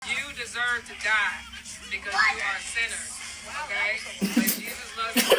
You deserve to die because you are a sinner. Okay? But Jesus loves you.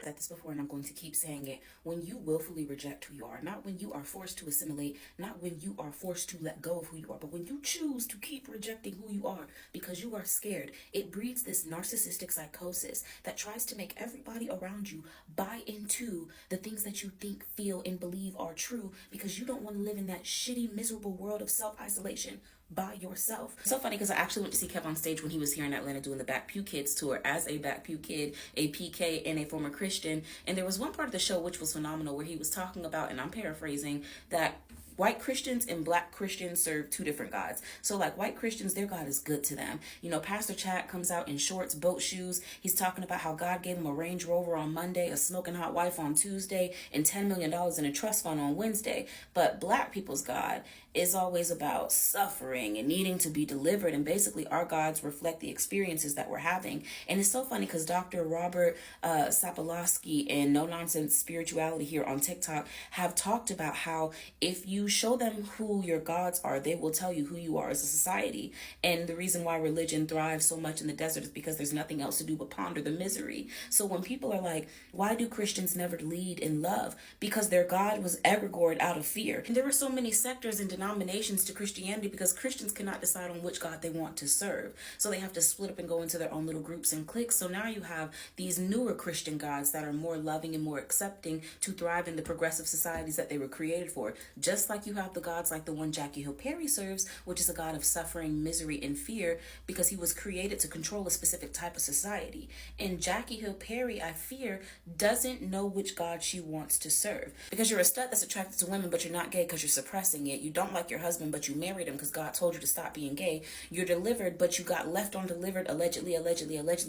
I've said this before and I'm going to keep saying it. When you willfully reject who you are, not when you are forced to assimilate, not when you are forced to let go of who you are, but when you choose to keep rejecting who you are because you are scared, it breeds this narcissistic psychosis that tries to make everybody around you buy into the things that you think, feel, and believe are true because you don't want to live in that shitty, miserable world of self-isolation by yourself. It's so funny because I actually went to see Kev on stage when he was here in Atlanta doing the Back Pew Kids tour as a Back Pew Kid, a PK, and a former Christian. And there was one part of the show which was phenomenal where he was talking about, and I'm paraphrasing, that white Christians and black Christians serve two different gods. So like white Christians, their God is good to them. You know, Pastor Chad comes out in shorts, boat shoes. He's talking about how God gave him a Range Rover on Monday, a smoking hot wife on Tuesday, and $10 million in a trust fund on Wednesday. But black people's God is always about suffering and needing to be delivered. And basically our gods reflect the experiences that we're having. And it's so funny because Dr. Robert Sapolsky and No Nonsense Spirituality here on TikTok have talked about how if you show them who your gods are, they will tell you who you are as a society. And the reason why religion thrives so much in the desert is because there's nothing else to do but ponder the misery. So when people are like, why do Christians never lead in love? Because their God was egregored out of fear. And there were so many sectors and denominations to Christianity because Christians cannot decide on which God they want to serve. So they have to split up and go into their own little groups and cliques. So now you have these newer Christian gods that are more loving and more accepting to thrive in the progressive societies that they were created for. Just like you have the gods like the one Jackie Hill Perry serves, which is a god of suffering, misery, and fear because he was created to control a specific type of society. And Jackie Hill Perry, I fear, doesn't know which god she wants to serve. Because you're a stud that's attracted to women, but you're not gay because you're suppressing it. You don't like your husband, but you married him because God told you to stop being gay. You're delivered, but you got left undelivered allegedly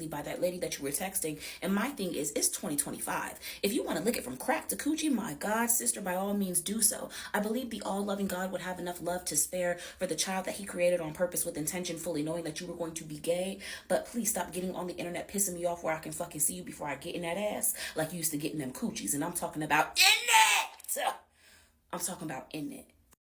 by that lady that you were texting. And my thing is, it's 2025. If you want to lick it from crack to coochie, my God, sister, by all means do so. I believe the all-loving God would have enough love to spare for the child that he created on purpose with intention, fully knowing that you were going to be gay. But please stop getting on the internet pissing me off where I can fucking see you before I get in that ass like you used to get in them coochies. And I'm talking about in it. I'm talking about in it.